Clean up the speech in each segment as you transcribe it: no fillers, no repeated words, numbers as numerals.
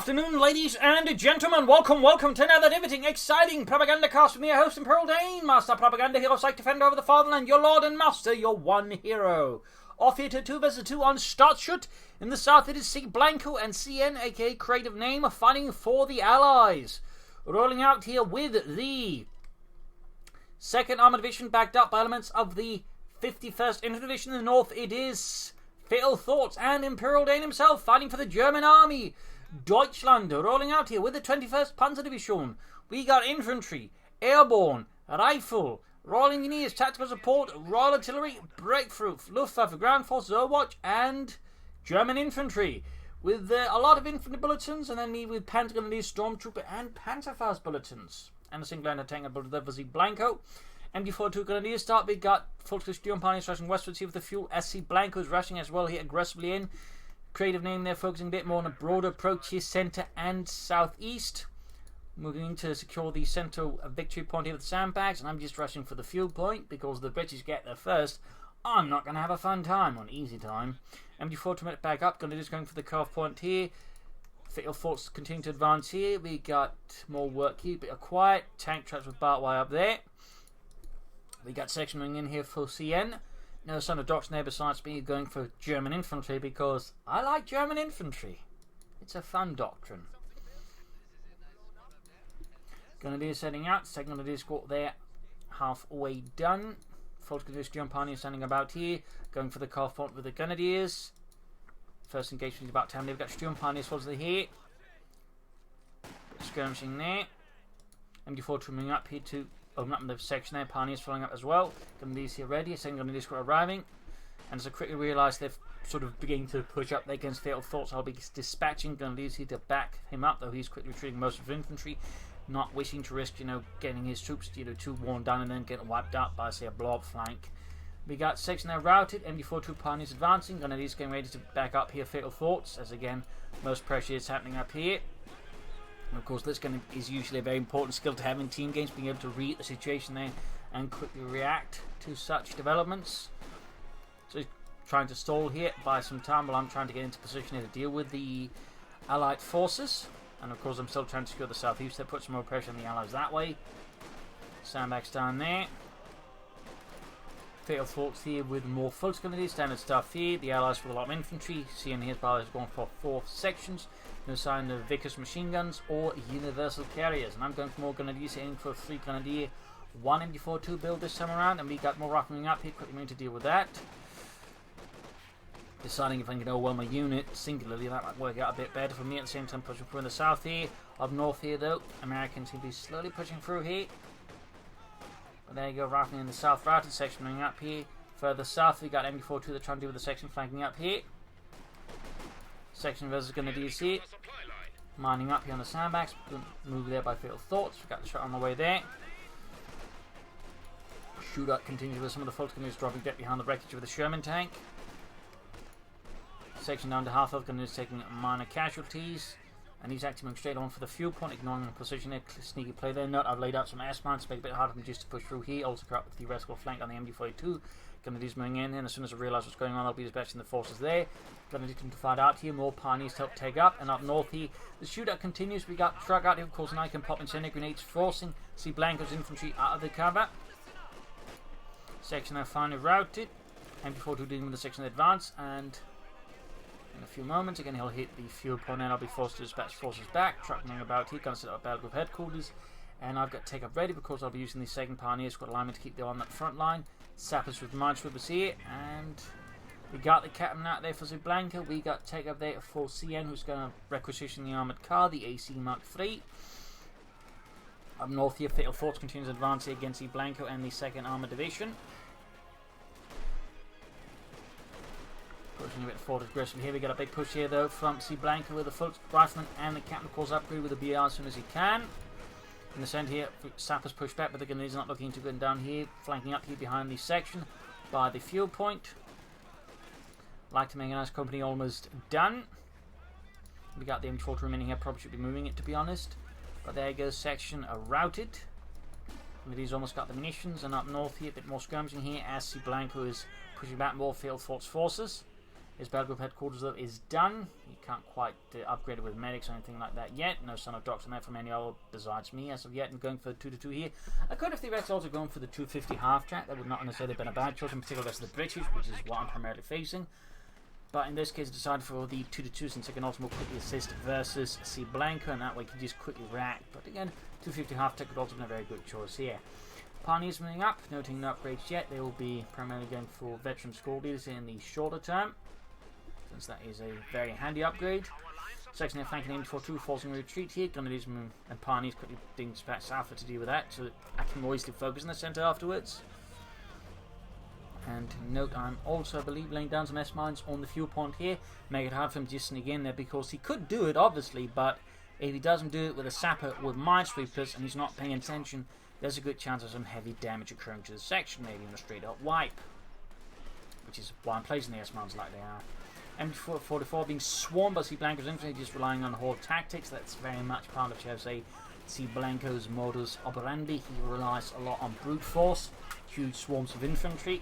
afternoon, ladies and gentlemen. Welcome to another riveting, exciting Propagandacast with me, your host, ImperialDane, Master Propaganda Hero, Psych Defender over the Fatherland, your Lord and Master, your one hero. Off here to 2 vs 2 on Stadtschutt. In the south, it is Cblanco and CN, aka creative name, fighting for the Allies. Rolling out here with the 2nd Armoured Division, backed up by elements of the 51st Infantry Division. In the north, it is FatalThoughts and ImperialDane himself fighting for the German Army. Deutschland rolling out here with the 21st Panzer Division. We got infantry, airborne, rifle, Royal Engineers, tactical support, Royal Artillery, breakthrough, Luftwaffe, ground force, Watch, and German Infantry. With a lot of infantry bulletins, and then me with Panzergrenadiers, Stormtrooper, and Panzerfaust bulletins. And a single tank bulletin there for Cblanco. MD42 Grenadiers start. We got Volkskriegsführer Pioneers rushing westwards here with the fuel. Cblanco is rushing as well here aggressively in. Creative name there, focusing a bit more on a broader approach here, centre and southeast. Moving to secure the central victory point here with the sandbags, and I'm just rushing for the fuel point because the British get there first. I'm not going to have a fun time, on easy time. MD4 to make it back up, Grenadiers going for the cutoff point here. FatalThoughts continue to advance here. We got more work here, bit of quiet. Tank traps with barbed wire up there. We got section moving in here for CN. No son of Doc's neighbour besides me going for German Infantry because I like German Infantry. It's a fun doctrine. Grenadiers setting out. 2nd Grenadier squad there, halfway done. 4th Grenadiers German Pioneers standing about here, going for the cutoff point with the Grenadiers. First engagement is about time. They've got German Pioneers towards the here. Skirmishing there. MD4 trimming up here to open up the section there. Pioneers following up as well. Grenadiers here ready. 2nd Grenadier squad arriving. And as I quickly realise they've sort of beginning to push up there against FatalThoughts, I'll be dispatching Grenadiers here to back him up, though he's quickly retreating most of his infantry. Not wishing to risk, getting his troops, too worn down and then getting wiped out by, say, a blob flank. We got section there routed. MD42 Pioneers advancing. Grenadiers getting ready to back up here. FatalThoughts, as again, most pressure is happening up here. And of course, this is usually a very important skill to have in team games, being able to read the situation there and quickly react to such developments. So he's trying to stall here, buy some time while I'm trying to get into position here to deal with the Allied forces. And of course, I'm still trying to secure the southeast. That puts some more pressure on the Allies that way. Sandbags down there. FatalThoughts here with more Volks Grenadiers. Standard stuff here. The Allies with a lot of infantry. CN here's is going for 4 sections. No sign of Vickers machine guns or universal carriers. And I'm going for more Grenadiers, aiming for 3 Grenadier, 1 MD42 build this time around. And we got more rifling up here. Quickly going to deal with that. Deciding if I can overwhelm my unit singularly, that might work out a bit better for me. At the same time, pushing through in the south here. Up north here, though, Americans seem to be slowly pushing through here. But there you go, rifling in the south, routed section moving up here. Further south, we got MD42 they're trying to deal with the section flanking up here. Section versus Grenadiers here. Mining up here on the sandbags. Move there by FatalThoughts. We got the shot on the way there. Shootout continues with some of the Volks Grenadiers dropping dead behind the wreckage of the Sherman tank. Section down to half of Grenadiers taking minor casualties, and he's actually moving straight on for the fuel point, ignoring the position there. Sneaky play there. Note I've laid out some S-mines to make it a bit harder for them just to push through here. Also corrupt with the theoretical flank on the MD42. Grenadiers moving in, and as soon as I realise what's going on, I'll be dispatching the forces there. Grenadiers can fight out here. More Pioneers to help take up, and up north here the shootout continues. We got truck out here, of course, and I can pop incendiary grenades, forcing Cblanco's infantry out of the cover. Section now finally routed. MD42 dealing with the section advance, and in a few moments, again, he'll hit the fuel point and I'll be forced to dispatch forces back. Trucking about here, going to set up battle group headquarters. And I've got take up ready because I'll be using the 2nd Pioneer Squad alignment to keep them on that front line. Sappers with minesweepers here. And we got the captain out there for Cblanco. We got take up there for CN, who's going to requisition the armoured car, the AC Mark III. Up north here, FatalThoughts continues advancing against Cblanco and the 2nd Armoured Division. Pushing a bit forward aggressively here. We got a big push here though from Cblanco with the Volks rifleman, and the captain calls upgrade with the BR as soon as he can. In the centre here, Sappers push back, but the Grenadiers not looking too good down here, flanking up here behind the section by the fuel point. Like to make a nice company almost done. We got the M12 remaining here, probably should be moving it to be honest. But there goes section routed. Grenadiers almost got the munitions, and up north here, a bit more skirmishing here as Cblanco is pushing back more FatalThoughts forces. His battle group headquarters, though, is done. You can't quite upgrade it with medics or anything like that yet. No son of Doctor from any other besides me as of yet. And going for the 2-2 here. I could have theoretically also gone for the 250 half-track. That would not necessarily have been a bad choice, in particular against the British, which is what I'm primarily facing. But in this case, I decided for the 2-2 since I can also more quickly assist versus Cblanco, and that way you can just quickly rack. But again, 250 half-track would also have been a very good choice here. Pioneers moving up, noting no upgrades yet. They will be primarily going for veteran squad leaders in the shorter term, since that is a very handy upgrade. Section F flanking 84-2, forcing a retreat here. Grenadiers and Pioneers quickly being dispatched south to deal with that, so that I can always focus in the centre afterwards. And note, I'm also, I believe, laying down some S-mines on the fuel point here. Make it hard for him to just sneak in there, because he could do it, obviously, but if he doesn't do it with a sapper with minesweepers and he's not paying attention, there's a good chance of some heavy damage occurring to the section, maybe even a straight-up wipe. Which is why I'm placing the S-mines like they are. MG44 being swarmed by Cblanco's infantry, just relying on horde tactics. That's very much part of, shall I say, Cblanco's modus operandi. He relies a lot on brute force, huge swarms of infantry,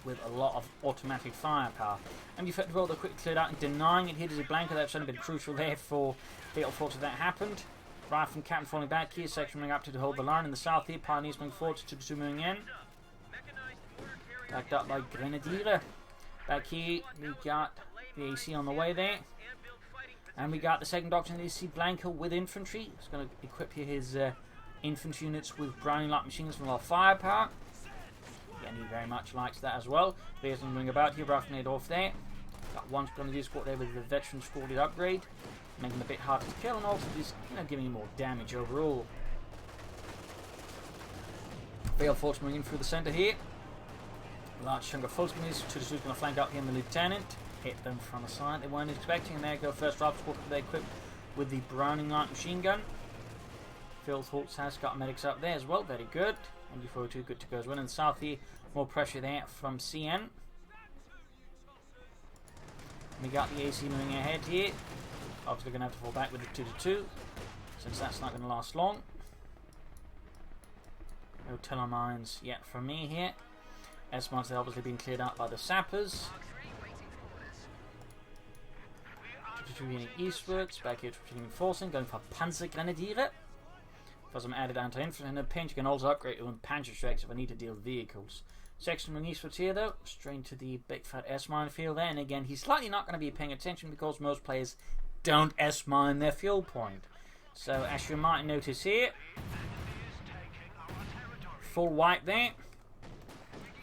with a lot of automatic firepower. MG44, they're quickly cleared out and denying it here to Cblanco. That's certainly been crucial there for FatalThoughts if that happened. Rifle from Captain falling back here, section moving up to hold the line in the south here. Pioneers moving forward to 2 moving in. Backed up by Grenadier. Back here, we got the AC on the way there. And we got the second doctrine, is Cblanco with infantry. He's going to equip here his infantry units with Browning light machines from our firepower. Again, he very much likes that as well. There's something about here, roughing it off there. Got one Grenadier squad there with the veteran squaded upgrade, making it a bit harder to kill, and also just, giving him more damage overall. FatalThoughts moving in through the centre here. Large chunk of full speeds. 2-2's going to flank out here in the lieutenant. Hit them from the side they weren't expecting, and there go first rifle squad. They're equipped with the Browning light machine gun. FatalThoughts has got medics up there as well, very good. MG42 good to go as well. In the south here, more pressure there from CN. We got the AC moving ahead here. Obviously going to have to fall back with the 2-2, since that's not going to last long. No telemines yet from me here. S-mines are obviously being cleared out by the sappers. 2-2 heading eastwards, back here to reinforcing, going for Panzergrenadiere. For some added anti-infantry in a pinch, you can also upgrade with Panzerschrecks if I need to deal with vehicles. Section moving eastwards here though, straight to the big fat S-mine field there, and again, he's slightly not going to be paying attention because most players don't S-mine their fuel point. So as you might notice here, full wipe there.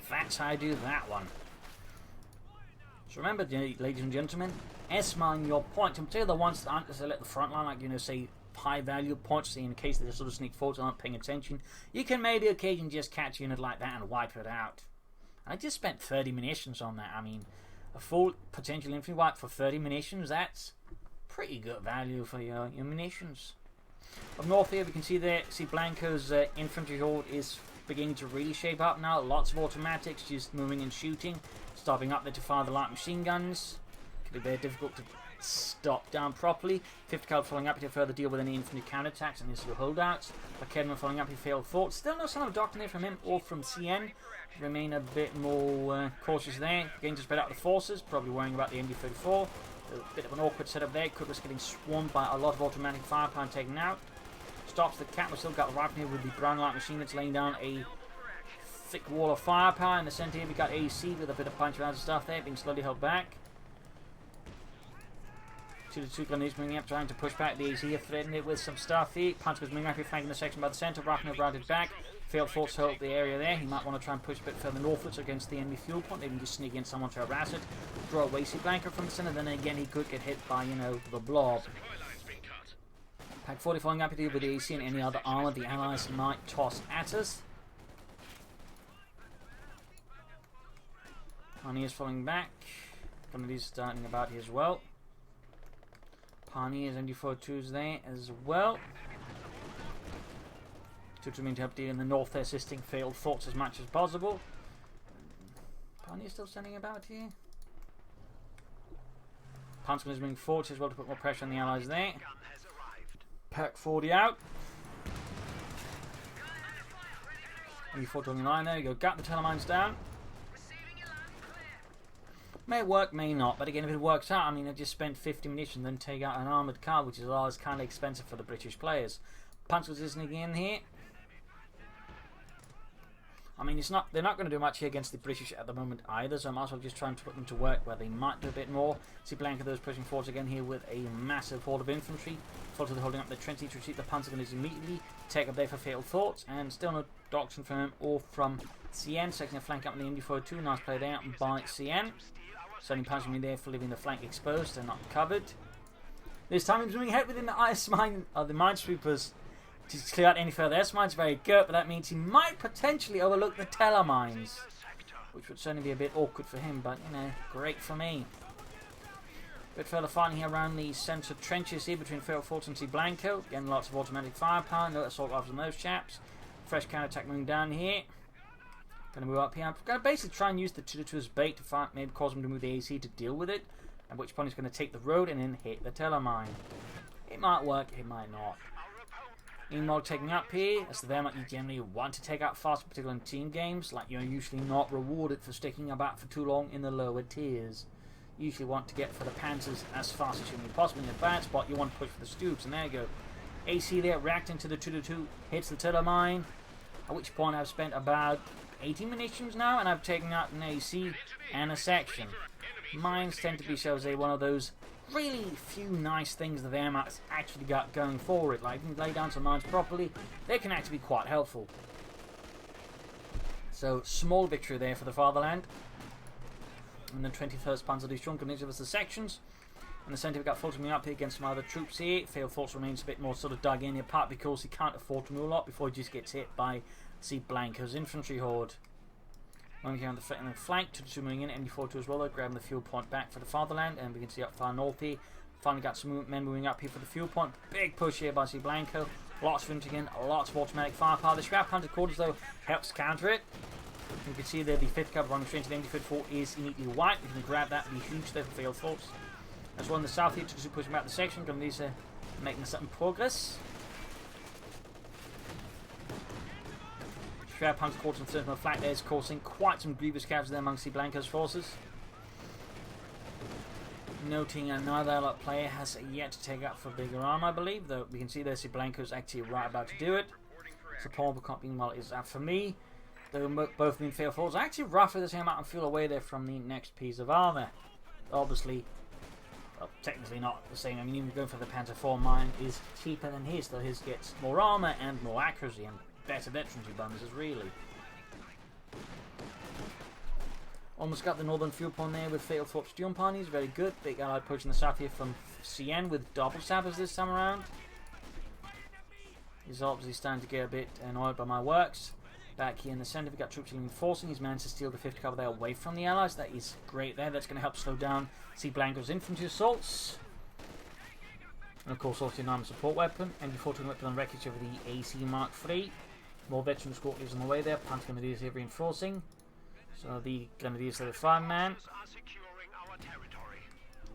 That's how I do that one. So remember, ladies and gentlemen, S-mine your points, in particular the ones that aren't necessarily at the front line, like, say, high value points, so in case they sort of sneak forward and aren't paying attention, you can maybe occasionally just catch a unit like that and wipe it out. I just spent 30 munitions on that. I mean, a full potential infantry wipe for 30 munitions, that's pretty good value for your munitions. Up north here, we can see there, Cblanco's infantry horde is beginning to really shape up now. Lots of automatics just moving and shooting, stopping up there to fire the light machine guns. Could be very difficult to stop down properly. 50 cal following up to further deal with any infantry counterattacks and these holdouts. Kedman following up, he FatalThoughts. Still no sign of doctrine there from him or from CN. Remain a bit more cautious there. Getting to spread out the forces, probably worrying about the MG34. A bit of an awkward setup there. Could risk getting swarmed by a lot of automatic firepower and taken out. Stops the cap. We've still got the rifle here with the brown light machine that's laying down a thick wall of firepower. In the centre here, we got AC with a bit of punch around and stuff there, being slowly held back. 2-2 Grenadiers moving up, trying to push back the AC here, threatening it with some stuff here. Punch goes moving up here, flanking the section by the centre. Rifle routed back. FatalThoughts hold the area there. He might want to try and push a bit further northwards against the enemy fuel point. Maybe just sneak in someone to harass it. Draw away Cblanco from the centre. Then again, he could get hit by, the blob. Pack 40 following up here with the AC and any other armour the Allies might toss at us. Pioneers falling back. Grenadiers starting about here as well. Pioneers MG42s there as well. 2-2 mean to help deal in the north there, assisting FatalThoughts as much as possible. Pioneers still standing about here. Panzer is moving forward as well to put more pressure on the Allies there. Pack 40 out. MG4 on the line there. You go, gut the telemines down. May work, may not, but again, if it works out, I mean, I just spent 50 munitions, then take out an armoured car, which is always kind of expensive for the British players. Panzers isn't again here. I mean, they're not going to do much here against the British at the moment either, so I might as well just try and put them to work where they might do a bit more. Cblanco, those pushing forwards again here with a massive horde of infantry. Fulton holding up the trench to retreat. The Panzer gunners immediately take up there for FatalThoughts, and still no doctrine from him or from CN. Second flank up in the Indy 4-2. Nice play there by CN. Sending Panzer me there for leaving the flank exposed and not covered. This time he's moving ahead within the ice mine, the minesweepers. To clear out any further S mines, very good, but that means he might potentially overlook the Teller mines, which would certainly be a bit awkward for him, but you know, great for me. A bit further fighting here around the centre trenches here between FatalThoughts and Cblanco. Again, lots of automatic firepower, no assault rifles on those chaps. Fresh counter-attack moving down here. Going to move up here. I'm going to basically try and use the 2-2 as bait to fight, maybe cause him to move the AC to deal with it, at which point he's going to take the road and then hit the Teller mine. It might work, it might not. Meanwhile, taking up here, as the Wehrmacht you generally want to take out fast, particularly in team games, like you're usually not rewarded for sticking about for too long in the lower tiers. You usually want to get for the Panzers as fast as you can possibly in the bad spot, you want to push for the Stoops, and there you go. AC there, reacting to the 2-2, hits the Teller mine, at which point I've spent about 80 munitions now, and I've taken out an AC and a section. Mines tend to be, shall we say, one of those really few nice things the Wehrmacht's actually got going for it. Like, if you lay down some mines properly, they can actually be quite helpful. So, small victory there for the fatherland. And the 21st Panzer Division can each of us the sections. In the centre, we've got Fulton up here against some other troops here. FatalThoughts remains a bit more sort of dug in here, part because he can't afford to move a lot before he just gets hit by Cblanco's infantry horde. Moving here on the flank, 2-2 moving in, MD-42 as well, though, grabbing the fuel point back for the fatherland, and we can see up far north here. Finally got some men moving up here for the fuel point. Big push here by Cblanco. Lots of infantry again, lots of automatic firepower. The scrap hunter quarters, though, helps counter it. You can see there the 5th cover running straight into the MD-44 is immediately white. We can grab that, be huge there for FatalThoughts. As well in the south here, 2-2 pushing back the section. Going to be making some progress. Scrap hunter quarters and third flank there is causing quite some grievous casualties there among Cblanco's forces. Noting another allied player has yet to take up for bigger arm, I believe, though we can see there Cblanco's actually right about to do it. So Paul meanwhile is out for me. Though both being FatalThoughts, actually roughly the same amount of fuel away there from the next piece of armour. Obviously, well, technically not the same. I mean, even going for the Panzer IV, mine is cheaper than his, though his gets more armour and more accuracy and better veterancy bonuses, really. Almost got the northern fuel point there with FatalThoughts Jumparnies, very good. Big allied push in the south here from CN with double sappers this time around. He's obviously starting to get a bit annoyed by my works. Back here in the centre, we've got troops reinforcing. He's managed to steal the 5th cover there away from the Allies. That is great there. That's going to help slow down Cblanco's infantry assaults. And of course, also an armoured support weapon. MD-14 weapon on wreckage over the AC Mark III. More veteran escort leaves on the way there. Panzer Grenadiers here reinforcing. So the Grenadiers are the 5-man.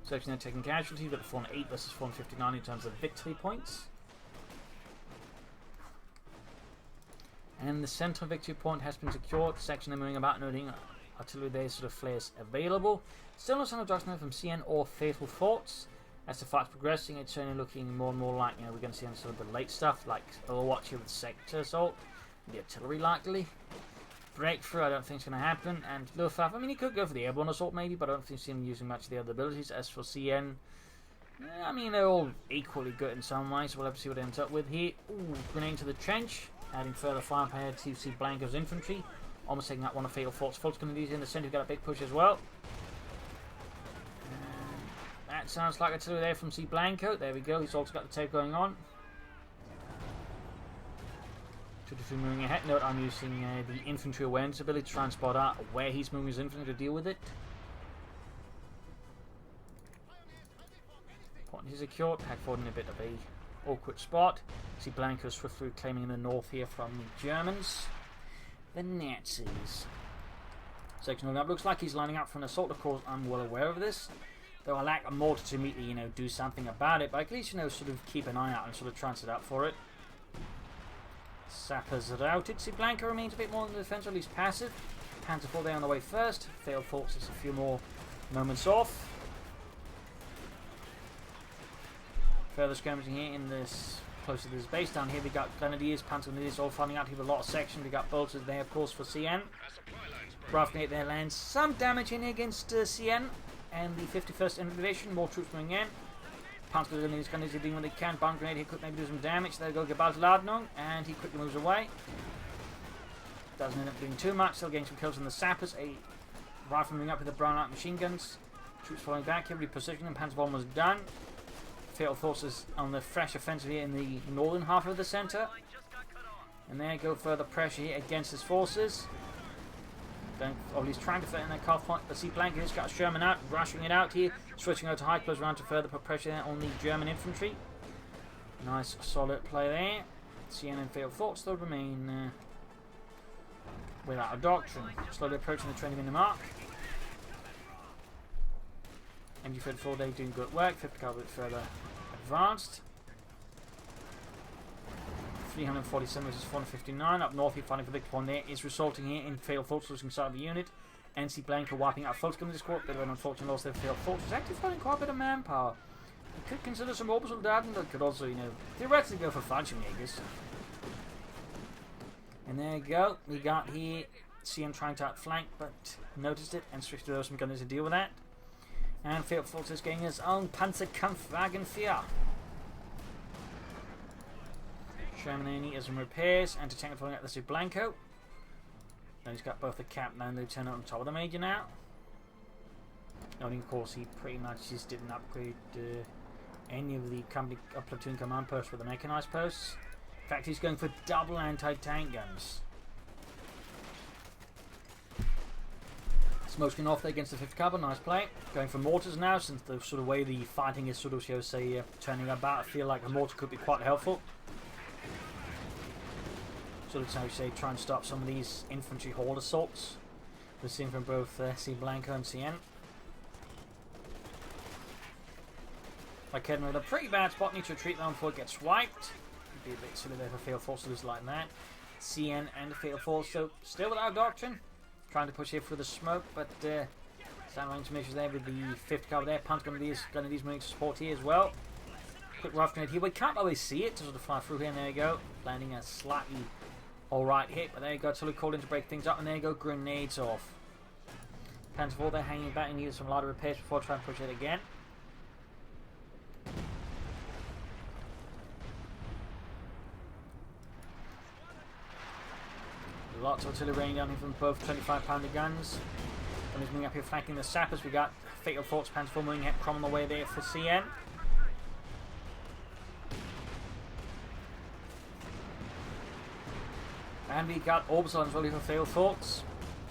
Section there taking casualties. We've got the 408 versus 459 in terms of victory points. And the central victory point has been secured. Section they're moving about, noting artillery there, sort of flares available. Still no sign of doctrine from CN or FatalThoughts. As the fight's progressing, it's certainly looking more and more like, you know, we're going to see on some of the late stuff, like Overwatch here with sector assault, the artillery likely. Breakthrough, I don't think it's going to happen. And Luftwaffe, I mean, he could go for the airborne assault maybe, but I don't think see him using much of the other abilities. As for CN, I mean, they're all equally good in some ways, so we'll have to see what it ends up with here. Ooh, grenade into the trench. Adding further firepower to Cblanco's infantry. Almost taking out one of FatalThoughts. Fulton's going to use in the centre. We've got a big push as well. That sounds like artillery there from Cblanco. There we go. He's also got the tape going on. 2-2 moving ahead. Note I'm using the infantry awareness ability to try and spot out where he's moving his infantry to deal with it. Point is secured. Hack forward in a bit of a awkward spot. Cblanco swiftly reclaiming the north here from the Germans. The Nazis. Section of that looks like he's lining up for an assault. Of course, I'm well aware of this. Though I lack a mortar to immediately, you know, do something about it. But at least, you know, sort of keep an eye out and sort of transit up for it. Sappers are routed. Cblanco remains a bit more in the defense, or at least passive. Panzer IV there on the way first. FatalThoughts, there's a few more Moments off. Further skirmishing here in this, close to this base. Down here we got Grenadiers, Panzer Grenadiers all fighting out here with a lot of section. We got bolters there, of course, for CN. Braff Grenade there lands some damage in here against CN and the 51st Infantry Division. More troops coming in. Panzer Grenadiers are doing what they can. Bomb Grenade here could maybe do some damage. There we go, Gebaltladnung, and he quickly moves away. Doesn't end up doing too much. Still getting some kills on the sappers. A rifle moving up with the brown light machine guns. Troops falling back here, repositioning. Panzer almost done. Fatal Forces on the fresh offensive here in the northern half of the centre. And there go further pressure here against his forces. He's trying to fit in that cuff point, but Cblanco has got Sherman out, rushing it out here, switching out to high close round to further put pressure there on the German infantry. Nice solid play there. CN and Fatal Thoughts still remain without a doctrine. Slowly approaching the 20-minute mark. MG34 day doing good work, 50 cavalry further advanced. 347 versus 459. Up north, you're fighting for the victory. There is resulting here in Fatal Thoughts losing sight of the unit. And Cblanco wiping out Fulton in this court. Bit of an unfortunate loss there for Fatal Thoughts. He's actually fighting quite a bit of manpower. He could consider some orbital data, but could also, theoretically go for Fallschirmjägers. And there you go. We got here CM trying to outflank, but noticed it and switched to those some gunners to deal with that. And Fatal Thoughts is getting his own Panzerkampfwagen 4. Sherman is in repairs, and to tank following out the Cblanco. Then he's got both the captain and the lieutenant on top of the major now. Noting, of course, he pretty much just didn't upgrade any of the company platoon command posts with the mechanized posts. In fact, he's going for double anti-tank guns. Smoking off there against the 5th Carbon, nice play. Going for mortars now, since the sort of way the fighting is sort of, shall we say, turning about. I feel like a mortar could be quite helpful. Sort of, how you say, try and stop some of these infantry horde assaults. We're seeing from both Cblanco and CN. Like heading with a pretty bad spot, need to retreat down before it gets wiped. It'd be a bit silly there for Fatal Force to lose like that. CN and the Fatal Force, so still without doctrine. Trying to push here through the smoke, but stand range measures there with the 5th cover there. Panzer Grenadiers moving to support here as well. Quick rough grenade here. We can't always see it to sort of fly through here, and there you go. Landing a slightly alright hit, but there you go. Totally called in to break things up, and there you go. Grenades off. Panzer 4 there hanging back and needed some lighter repairs before trying to push it again. Lots of artillery raining down here from both 25-pounder guns. And he's moving up here flanking the sappers. We got Fatal Thoughts, Panzer 4 moving ahead, Crom on the way there for CN. And we got Orbital as well here for Fatal Thoughts.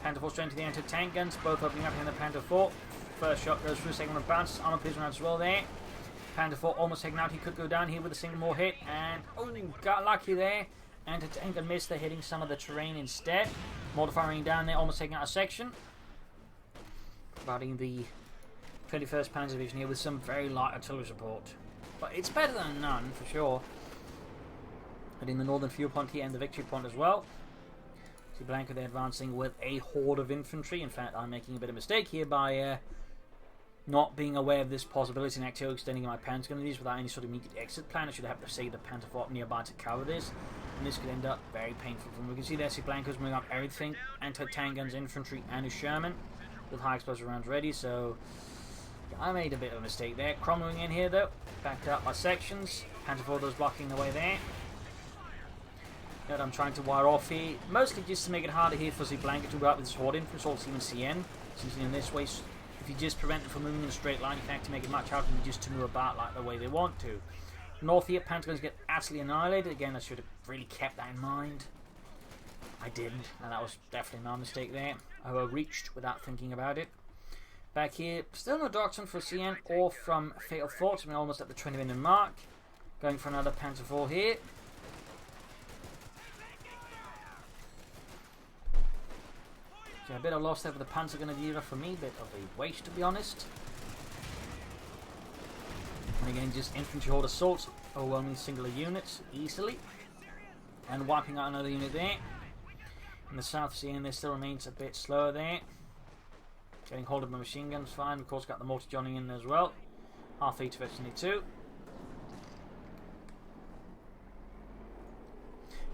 Panther 4 straight to the anti-tank guns, both opening up here in the Panther 4. First shot goes through, second one bounces, armor piercing round as well there. Panther 4 almost taken out, he could go down here with a single more hit, and oh, got lucky there. Anti-tank gun missed, they're hitting some of the terrain instead. Mortar firing down there, almost taking out a section. Providing the 21st Panzer Division here with some very light artillery support. But it's better than none, for sure. Hitting the northern fuel point here and the victory point as well. Cblanco they're advancing with a horde of infantry. In fact, I'm making a bit of a mistake here by not being aware of this possibility and actually extending my Panzer Grenadiers without any sort of immediate exit plan. I should have to say the Panther 4 nearby to cover this. And this could end up very painful for him. We can see there Cblanco's moving up everything. Anti-tank guns, infantry, and his Sherman. With high explosive rounds ready, so I made a bit of a mistake there. Crom moving in here though. Backed up by sections. Panther 4 those blocking the way there. That I'm trying to wire off here. Mostly just to make it harder here for Cblanco to go out with his horde infantry, also even CN. Since in this way, if you just prevent them from moving in a straight line, you can actually make it much harder than just to move about like the way they want to. North here, Panther guns get absolutely annihilated. Again, I should have really kept that in mind. I didn't, and that was definitely my mistake there. I overreached without thinking about it. Back here, still no doctrine for CN or from Fatal Thoughts. We're almost at the 20-minute mark. Going for another Panzer 4 here. So a bit of loss there for the Panzer Grenadier for me, bit of a waste to be honest. And again, just infantry horde assaults, overwhelming singular units easily. And wiping out another unit there. In the South CN, there still remains a bit slower there. Getting hold of my machine guns, fine. Of course, got the mortar joining in as well. Half each of SNE2.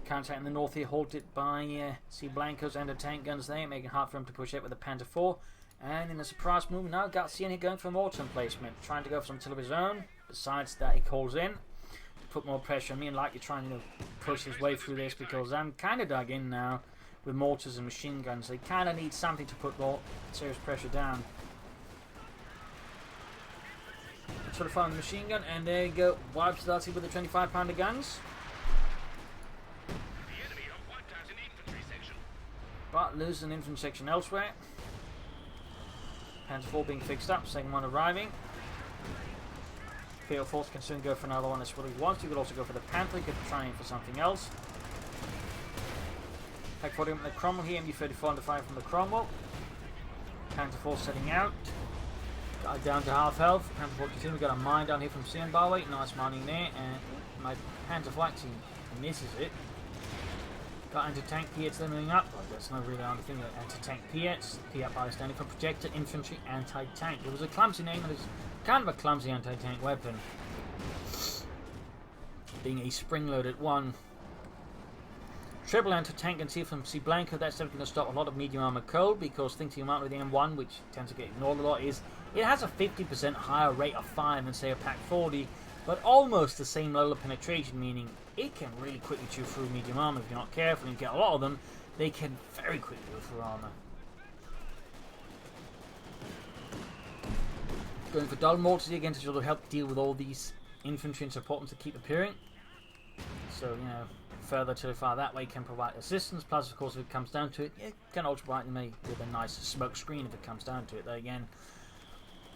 Counter in the north here, halted by Cblanco's anti-tank guns there, making it hard for him to push it with the Panther 4. And in a surprise move, now got CN going for mortar emplacement, trying to go for some artillery of his own. Besides that, he calls in to put more pressure on me, and likely trying to push his way through this because I'm kind of dug in now with mortars and machine guns. They kind of need something to put more serious pressure down. Sort of firing the machine gun, and there you go. Wipes Nazi with the 25-pounder guns. But loses an infantry section elsewhere. Panther 4 being fixed up, second one arriving. FatalThoughts can soon go for another one. That's what he wants. He could also go for the Panther, he could try for something else. Heck for him, the Cromwell here, MU-34 under fire from the Cromwell. Panther 4 setting out. Got down to half health. Panther 4 continuing. Got a mine down here from CN Barway. Nice mining there, and my Panther flight team misses it. Got anti-tank Piets limbering up. Well, that's not really on the thing. Anti-tank Piets. Piet by standing for projector infantry anti-tank. It was a clumsy name, and it's kind of a clumsy anti-tank weapon. Being a spring-loaded one. Triple anti-tank can see from Cblanco. That's definitely going to stop a lot of medium armor code, because thinking about with the M1, which tends to get ignored a lot, is it has a 50% higher rate of fire than say a Pack 40, but almost the same level of penetration, meaning it can really quickly chew through medium armor. If you're not careful and you get a lot of them, they can very quickly go through armor. Going for dull mortars again to sort of help deal with all these infantry and support to keep appearing. So, you know, further to fire that way can provide assistance. Plus, of course, if it comes down to it, it can also brighten me with a nice smoke screen if it comes down to it. Though again,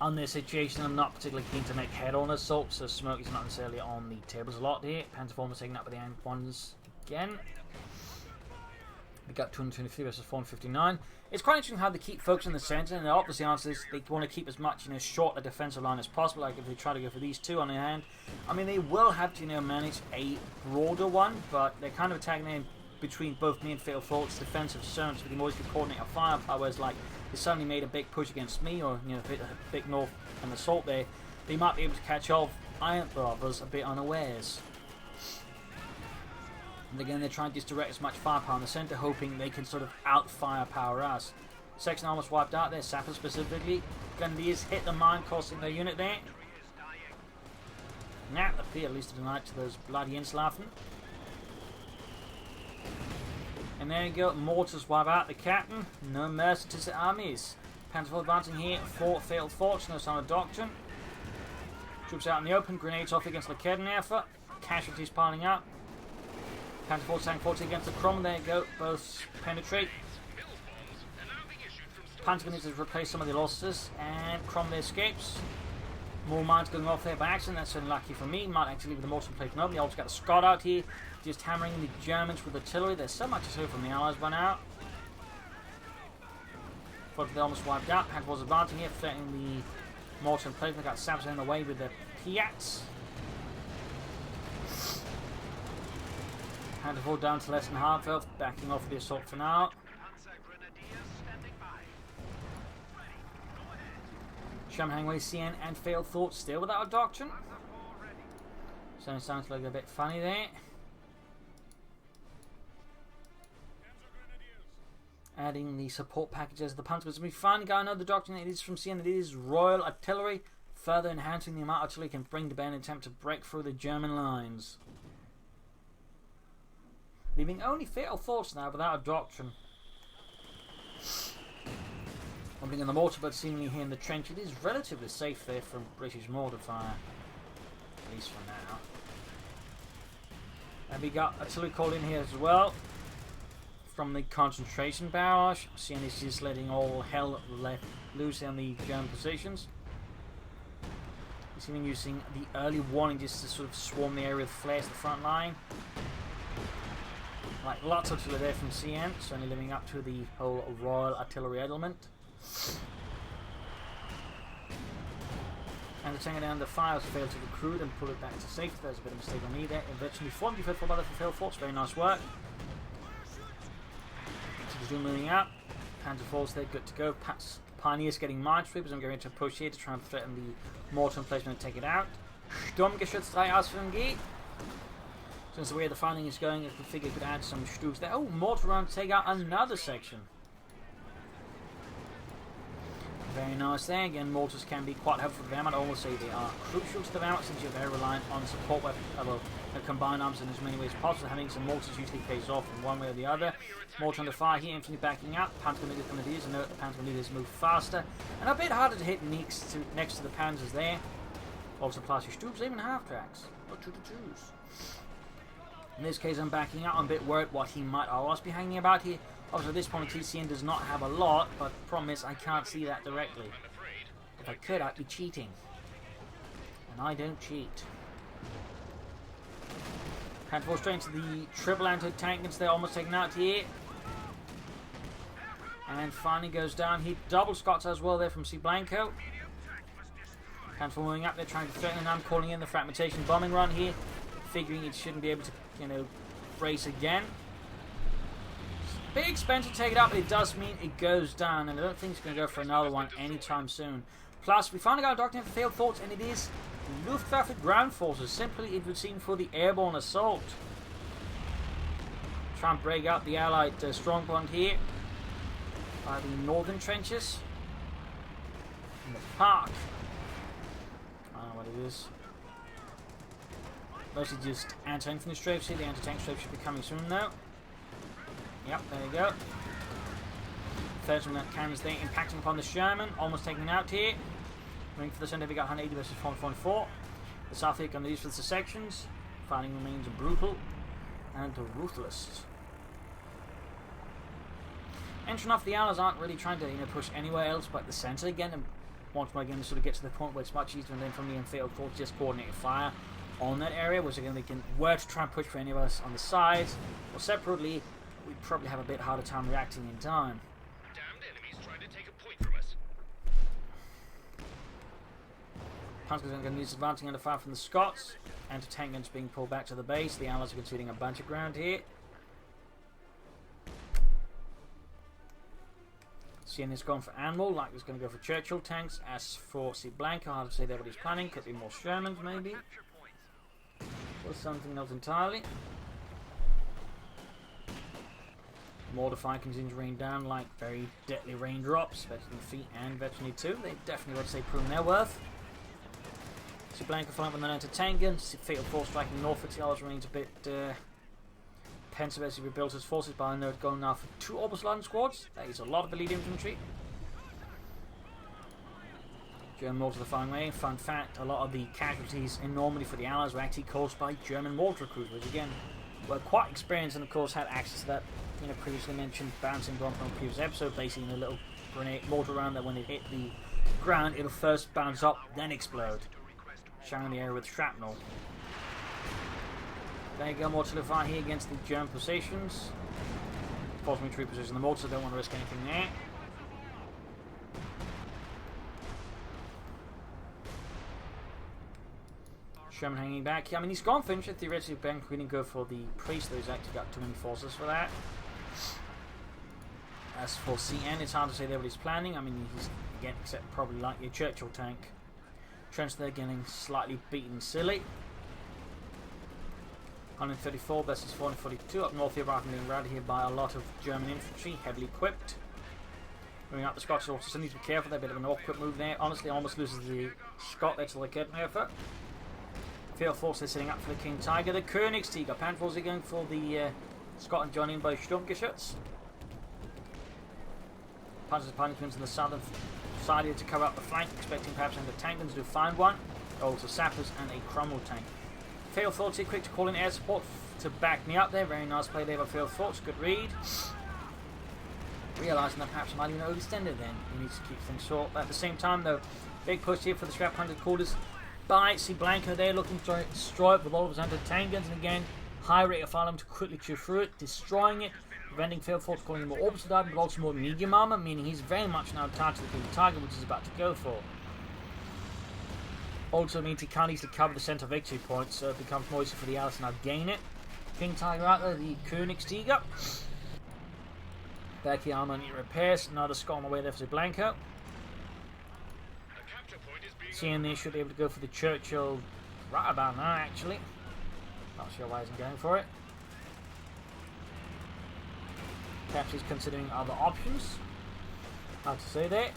on this situation, I'm not particularly keen to make head-on assaults, so smoke is not necessarily on the tables a lot here. Panther 4 taken up with the M1s again. We got 223 versus 459. It's quite interesting how they keep focusing the centre, and the opposite answer is they want to keep as much, you know, short a defensive line as possible. Like if they try to go for these two on the hand, I mean, they will have to, you know, manage a broader one, but they're kind of attacking in between both me and FatalThoughts' defensive zones, so they always can coordinate a firepower. Whereas, like, they suddenly made a big push against me, or, you know, hit a big north and assault there, they might be able to catch off Iron Brothers a bit unawares. And again, they're trying to just direct as much firepower in the centre, hoping they can sort of out-firepower us. Section almost wiped out there, Sapper specifically. Gundiers hit the mine, costing their unit there. Nah, the fear at least tonight to those bloody Inslaffen. And there you go, mortars wipe out the captain. No mercy to the armies. Panther 4 advancing here for FatalThoughts, no sign of doctrine. Troops out in the open, grenades off against the Kedenaffer. Casualties piling up. Panther 4 tank 40 against the Cromwell. There you go, both penetrate. Panther needs to replace some of the losses, and Cromwell escapes. More mines going off there by accident. That's unlucky for me. Might actually leave the mortar plate open. You also got a Scott out here, just hammering the Germans with artillery. There's so much to say from the Allies by now. But they almost wiped out. Panther was advancing here, threatening the mortar and plate. They got Sabs in the way with the Piats. Panther 4 down to less than half health, backing off the assault for now. Shamhangway, CN, and FatalThoughts still without a doctrine. So it sounds like a bit funny there. Adding the support packages, the Panzers. We finally got another doctrine. It is from CN. It is Royal Artillery, further enhancing the amount artillery can bring to bear in an attempt to break through the German lines. Leaving only FatalThoughts now without a doctrine. Jumping in the mortar, but seemingly here in the trench, it is relatively safe there from British mortar fire, at least for now. And we got artillery called in here as well from the concentration barrage. CN is just letting all hell let loose on the German positions. He's even using the early warning just to sort of swarm the area with flares to the front line. Like lots of artillery there from CN, certainly living up to the whole Royal Artillery element. And the taking down the fires failed to recruit and pull it back to safety. There's a bit of a mistake on me there. Eventually formed you for battle for FatalThoughts. Very nice work. So moving up. Panther 4's there, good to go. Pioneers getting minesweepers. I'm going to push here to try and threaten the mortar emplacement and take it out. Sturmgeschütz 3 Ausführung. Since the way the fighting is going, I could figure I could add some Stuks there. Oh, mortar round to take out another section. Very nice there. Again, mortars can be quite helpful to the Wehrmacht. I almost say they are crucial to the Wehrmacht since you're very reliant on support weapons, combined arms in as many ways as possible. Having some mortars usually pays off in one way or the other. Mortar under fire here, infantry backing up. Panzer Grenadiers, and note the Panzer Grenadiers move faster and a bit harder to hit next to the Panzers there. Also, plus your Stuks, even half tracks. Not two to choose. In this case, I'm backing out. I'm a bit worried what he might otherwise be hanging about here. Obviously, at this point, TCN does not have a lot, but the problem is I can't see that directly. If I could, I'd be cheating. And I don't cheat. Handful straight into the triple anti-tank, and they're almost taken out here. And finally goes down. He double Scots as well there from Cblanco. Handful moving up there, trying to threaten, and I'm calling in the fragmentation bombing run here, figuring it shouldn't be able to, brace again. Bit expensive to take it up, but it does mean it goes down, and I don't think it's going to go for another one anytime soon. Plus, we finally got a doctrine for FatalThoughts, and it is Luftwaffe ground forces. Simply, it would seem for the airborne assault. Try and break out the Allied strong point here by the northern trenches in the park. I don't know what it is. Mostly just anti-infantry strafes here. The anti-tank strafes should be coming soon now. Yep, there you go. Third one that cannons there, impacting upon the Sherman, almost taking it out here. Moving for the centre, we got 180 versus 4.4. The South here going to use for the sections. Fighting remains brutal and ruthless. Entering off, the Allies aren't really trying to push anywhere else but the centre again, and once more again to sort of get to the point where it's much easier than from me and FatalThoughts just coordinated fire on that area, which again they can work to try and push for any of us on the sides, or separately. We'd probably have a bit harder time reacting in time. Damned enemies trying to take a point from us. Panzers are going to use advancing under fire from the Scots. Anti-tank guns being pulled back to the base. The Allies are conceding a bunch of ground here. CN is going for Animal, like it's going to go for Churchill tanks. As for Cblanco, hard to say there what he's planning. Could be more Shermans maybe. Or something else entirely. Mortar fire continues to rain down like very deadly raindrops. Veteran feet and Veteran 2. They definitely would say proving their worth. Cblanco following with an anti-tank gun. FatalThoughts striking northwards. The Allies remains a bit pensive as he rebuilds his forces, but I know it's going now for 2 Obersladen squads. That is a lot of elite infantry. German mortar firing away. Fun fact, a lot of the casualties in Normandy for the Allies were actually caused by German mortar crews, which again were quite experienced and of course had access to that previously mentioned bouncing bomb from a previous episode, basically a little grenade mortar round that when it hit the ground it'll first bounce up then explode, showering the area with shrapnel. There you go, mortar fire here against the German positions. Force military position. The mortars don't want to risk anything there. Sherman hanging back here. I mean, he's gone for infantry. Theoretically, Ben couldn't go for the priest, though he's actually got too many forces for that. As for CN, it's hard to say there what he's planning. I mean, he's, again, except probably like your Churchill tank. Trench there getting slightly beaten silly. 134 versus 442. Up north here, rather being routed here by a lot of German infantry, heavily equipped. Moving up, the Scots also still need to be careful. They're a bit of an awkward move there. Honestly, almost loses the Scot there till they get an effort. FatalThoughts, they're sitting up for the King Tiger. The Königstiger. Panthers are going for the Scot and joining by Sturmgeschütz. Panzers piling to the southern side here to cover up the flank, expecting perhaps under tank guns to find one. Also sappers and a Cromwell tank. FatalThoughts here, quick to call in air support to back me up there. Very nice play there by FatalThoughts. Good read. Realising that perhaps I might even overextend it then. He needs to keep things short. But at the same time though, big push here for the scrap 100 quarters by Cblanco there, looking to destroy it with all of his anti-tank guns, and again, high rate of fire to quickly chew through it, destroying it, preventing FatalThoughts calling him more orbital dive, but also more medium armor, meaning he's very much now attached to the big target which he's about to go for. Also means he can't easily cover the centre victory point, so it becomes more easy for the Allies to now gain it. King Tiger out there, the Königstiger. Back here, armor and repairs, another Scot on the way there for Cblanco. Seeing they should be able to go for the Churchill right about now, actually. Not sure why he's going for it. Perhaps he's considering other options. Hard to say that.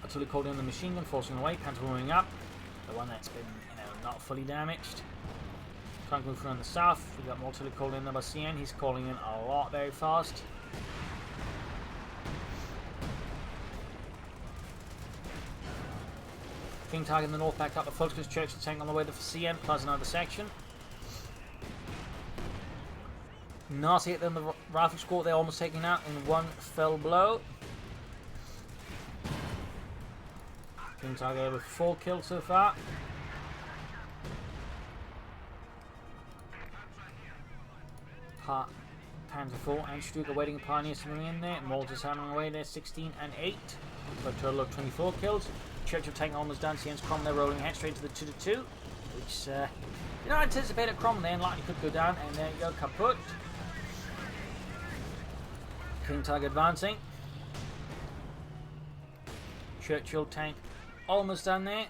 Until he called in the machine gun, forcing away, Panther moving up. The one that's been, not fully damaged. Trying to move through on the south. We got more artillery called in there by CN. He's calling in a lot very fast. King target in the north back up the Focus Churchill tank on the way to CN, plus another section. Nasty hit them, the rifle squad, they're almost taken out in one fell blow. King target with 4 kills so far. Panzer 4 and Stuka waiting Pioneers coming in there. Malta's hammering away there, 16 and 8. For a total of 24 kills. Churchill tank almost done. CN's Crom there rolling ahead straight to the 2-2. Which, anticipated Crom there and likely could go down. And there you go, kaput. King target advancing. Churchill tank almost done there.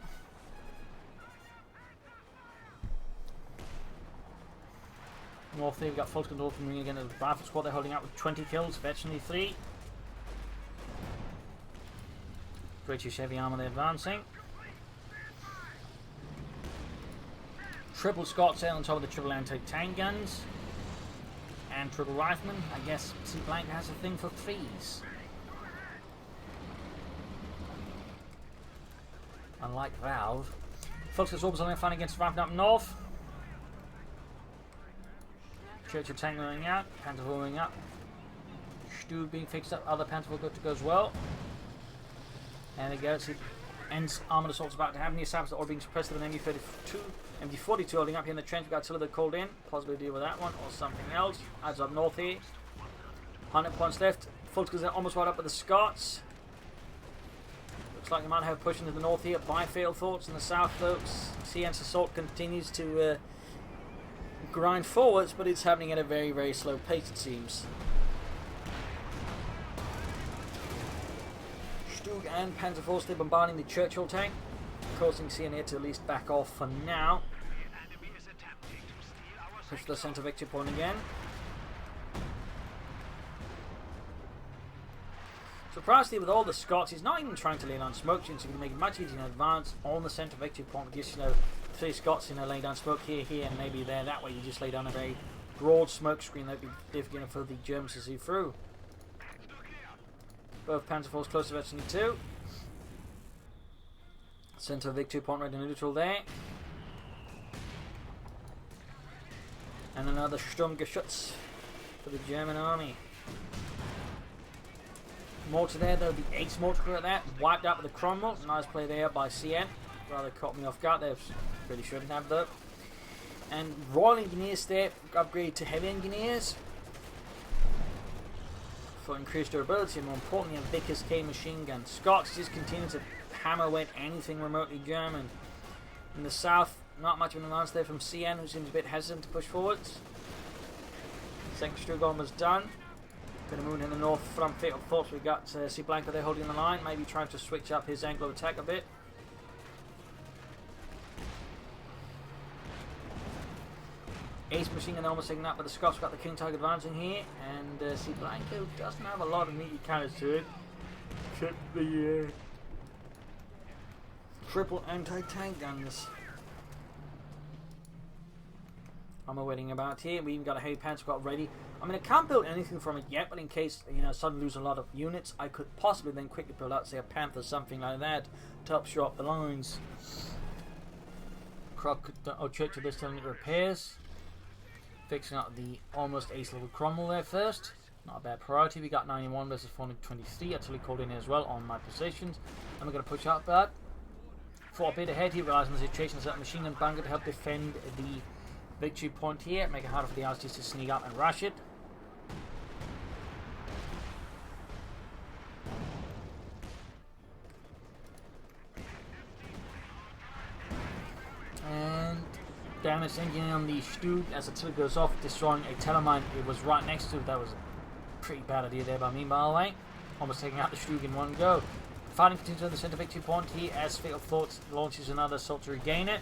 North there, we've got full control from ring again of the rifle squad. They're holding out with 20 kills, virtually 3. British heavy armour, they're advancing. Triple Scots there on top of the triple anti-tank guns. And triple riflemen. I guess Cblanco has a thing for 3s. Unlike Valve. Focus orbs on their fun against Rifle up north. Churchill tank going out, Panther going up. Stu being fixed up, other Panther good to go as well. And there goes. Ends armoured assault's about to happen. The assassins are being suppressed with an MD42 holding up here in the trench. We've got Tiller called in. Possibly deal with that one or something else. Adds up north here. 100 points left. Fultz are almost right up with the Scots. Looks like they might have a push into the north here by FatalThoughts. In the south, folks, CN's assault continues to grind forwards, but it's happening at a very, very slow pace, it seems. Stug and Panzer Force, they're bombarding the Churchill tank, causing CN here to at least back off for now. Push the centre victory point again. Surprisingly, with all the Scots, he's not even trying to lay down smoke screens, so he can make it much easier in advance on the centre victory point with just, 3 Scots, laying down smoke here, and maybe there. That way you just lay down a very broad smoke screen that would be difficult for the Germans to see through. Both Panzer Force close to Virginia 2. Centre victory point right in neutral there. And another Sturmgeschütz for the German army. Mortar there, there'll be 8 mortar at that. Wiped out with the Cromwell. Nice play there by CN. Rather caught me off guard. They really shouldn't have though. And Royal Engineers there, upgrade to Heavy Engineers for increased durability, and more importantly, a Vickers K machine gun. Scots just continue to hammer away at anything remotely German. In the south, not much of an advance there from CN, who seems a bit hesitant to push forwards. Second Strugon was done. Going to move in the north from FatalThoughts. We've got Cblanco there holding the line, maybe trying to switch up his angle of attack a bit. Ace machine gun almost taken up, but the Scots got the King target advancing here, and Cblanco doesn't have a lot of neat counters to it, except the triple anti-tank guns. I'm awaiting about here. We even got a heavy panzer squad ready. I mean, I can't build anything from it yet, but in case suddenly lose a lot of units, I could possibly then quickly build out, say, a Panther, something like that, to help shore up the lines. Churchill this time repairs. Fixing up the almost ace level Cromwell there first. Not a bad priority. We got 91 versus 423. Artillery called in as well on my positions. And we're going to push out that. For a bit ahead here, realizing the situation is that machine gun bunker to help defend the victory point here. Make it harder for the Aussies to sneak up and rush it. And damage engineering on the Stug as the artillery goes off, destroying a telemine it was right next to. That was a pretty bad idea there by me, by the way. Almost taking out the Stug in one go. Fighting continues on the center victory point here as FatalThoughts launches another assault to regain it.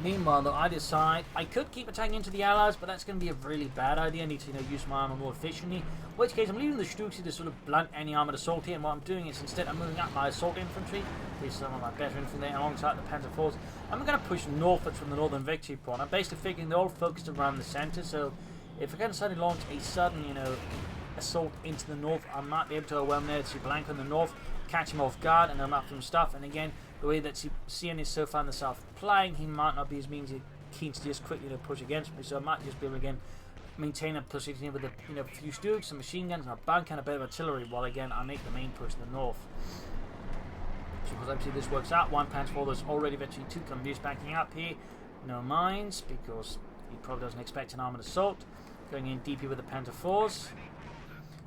Meanwhile, though, I decide I could keep attacking into the Allies, but that's going to be a really bad idea. I need to use my armor more efficiently. In which case, I'm leaving the Stuxi to sort of blunt any armored assault here, and what I'm doing is instead I'm moving up my assault infantry, with some of my better infantry there alongside the Panzer IVs. I'm going to push northwards from the northern victory point. I'm basically figuring they're all focused around the center, so if I can suddenly launch a sudden, assault into the north, I might be able to overwhelm there Cblanco in the north, catch him off guard, and unlock some stuff. And again, the way that CN is so far in the south playing, he might not be as keen to just quickly push against me, so I might just be able to again maintain a position here with a few Stugs, some machine guns, and a bunker and a bit of artillery, while again I make the main push in the north. So because obviously this works out, one Panzer IV, there's already virtually 2 Cumbies backing up here, no mines, because he probably doesn't expect an armoured assault. Going in deep here with the Panzer IVs.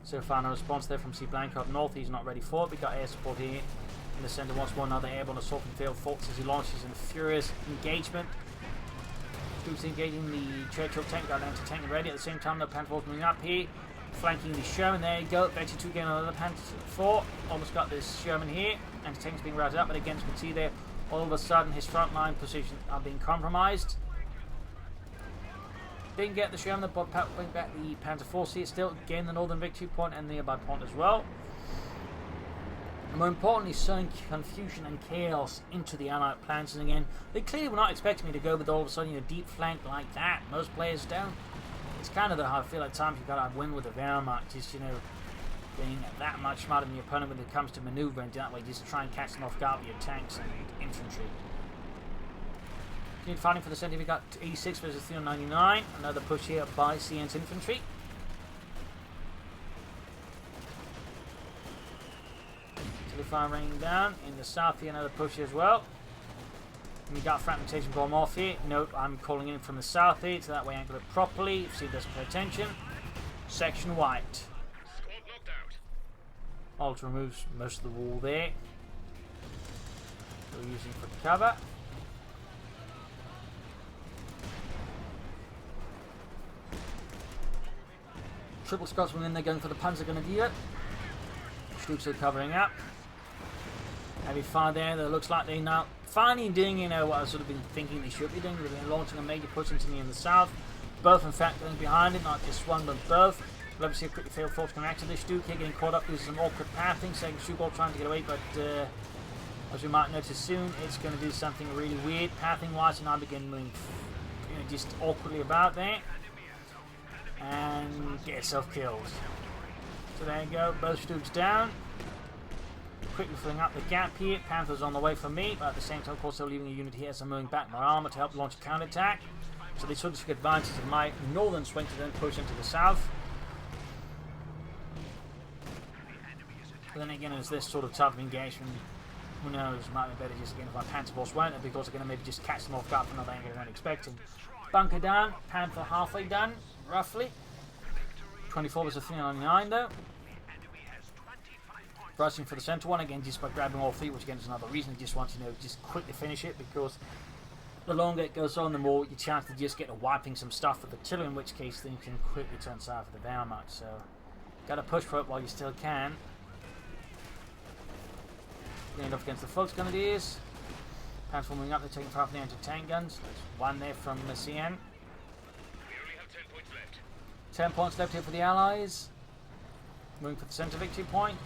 So far no response there from Cblanco up north, he's not ready for it. We got air support here in the centre once more, another airborne assault from FatalThoughts as he launches in furious engagement. Stu's engaging the Churchill tank, got anti-tank ready. At the same time, the Panzer IV's moving up here, flanking the Sherman. There you go, Vector 2 getting another Panzer IV. Almost got this Sherman here. Anti-tank's being routed up, but again, as you can see there, all of a sudden his front line positions are being compromised. Didn't get the Sherman, but bring back the Panzer IV here, still gain the northern victory point and the nearby point as well. And more importantly, sowing confusion and chaos into the Allied plans. And again, they clearly were not expecting me to go with all of a sudden a deep flank like that. Most players don't. It's kind of how I feel at times you gotta win with the Wehrmacht, just being that much smarter than your opponent when it comes to manoeuvring. That way, just try and catch them off guard with your tanks and infantry. Fighting for the center, we got 86 versus 399. Another push here by CN's infantry. Fire raining down in the south here, another push here as well. And we got fragmentation bomb off here. Note I'm calling in from the south here, so that way I angle it properly. If he doesn't pay attention. Section white. Squad knocked out. Alt removes most of the wall there. We're using for cover. Triple Scotsman in there going for the Panzer Grenadier. Stugs are covering up. Heavy fire there. That looks like they're now finally doing, what I've sort of been thinking they should be doing. They've been launching a major push into me in the south. Both, in fact, going behind it, not just one, but both. We'll obviously quickly FatalThoughts can react to this Stug here, getting caught up with some awkward pathing. Second Stug trying to get away, but as we might notice soon, it's going to do something really weird pathing-wise, and I begin moving, just awkwardly about there, and get yourself killed. So there you go, both Stugs down. Quickly filling up the gap here. Panther's on the way for me, but at the same time, of course, they're leaving a unit here as I'm moving back my armour to help launch a counterattack. So they sort of took advantage of my northern swing to then push into the south. But then again, it's this sort of type of engagement. Who knows? Might be better just again if my Panther boss won't, because they're going to maybe just catch them off guard for another angle they weren't expecting. Bunker down, Panther halfway done, roughly. 24 was a 399 though. Rushing for the centre one again, just by grabbing all three, which again is another reason I just want to just quickly finish it, because the longer it goes on, the more your chance to just get wiping some stuff with artillery, in which case things can quickly turn sour for the Wehrmacht. So, gotta push for it while you still can. Getting up against the Volksgrenadiers. Panzer moving up, they're taking fire from the anti-tank guns. There's one there from the CN. We only have 10 points left. 10 points left here for the Allies. Moving for the centre victory point.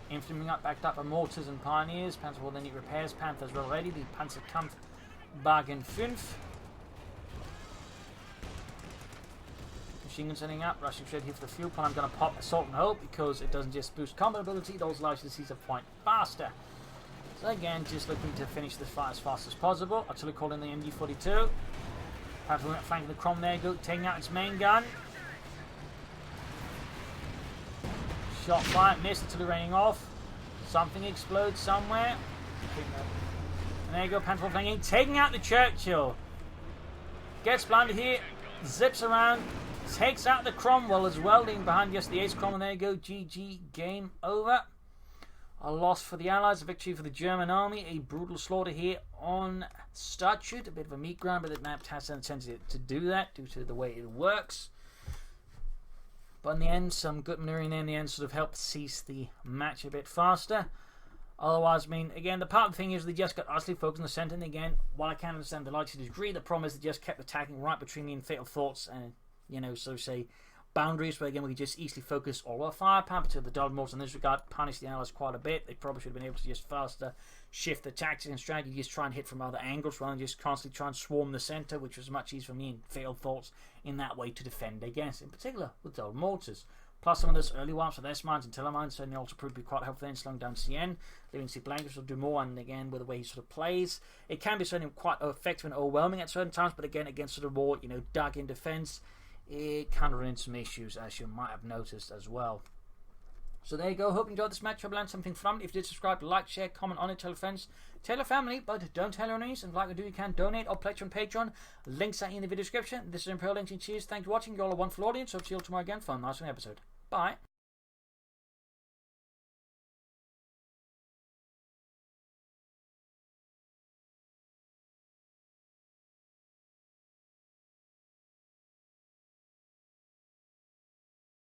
Infantry moving up, backed up by mortars and pioneers. Panzer will then need repairs. Panthers well ready. The Panzerkampf Bargain 5. Machine gun setting up. Rushing straight here for the fuel plant. I'm going to pop Assault and Hope because it doesn't just boost combat ability, it also allows you to seize a point faster. So again, just looking to finish this fight as fast as possible. Artillery called in the MD-42. Panzer flanking the Crom there, taking out its main gun. Shot fire, missed, artillery raining off. Something explodes somewhere. And there you go, Panzer flanking, taking out the Churchill. Gets blinded here, zips around, takes out the Cromwell as well, leaving behind just the Ace Cromwell. There you go, GG, game over. A loss for the Allies, a victory for the German army. A brutal slaughter here on Stadtschutt. A bit of a meat grind, but the map has a tendency to do that due to the way it works. But in the end, some good maneuvering there in the end sort of helped cease the match a bit faster. Otherwise, I mean, again, the part of the thing is they just got utterly focused on the centre. And again, while I can understand the likes to degree, the problem is they just kept attacking right between me and Fatal Thoughts and, so say, boundaries where again we could just easily focus all our firepower. To the dull mortars in this regard punish the allies quite a bit. They probably should have been able to just faster shift the tactics and strategy, just try and hit from other angles rather than just constantly try and swarm the centre, which was much easier for me and Fatal Thoughts in that way to defend against, in particular with dull mortars. Plus some of those early wipes with S-mines and telemines certainly also proved to be quite helpful in slowing down CN, leaving Cblanco will do more, and again with the way he sort of plays, it can be certainly quite effective and overwhelming at certain times, but again against sort of more dug in defence, it can run into some issues, as you might have noticed as well. So there you go. Hope you enjoyed this match. Hope you learned something from it. If you did, subscribe, like, share, comment on it, tell your friends, tell your family, but don't tell your enemies. And like I do, you can donate or pledge on Patreon. Links are in the video description. This is ImperialDane. Cheers. Thanks for watching. You're all a wonderful audience. Hope to see you all tomorrow again for a nice episode. Bye.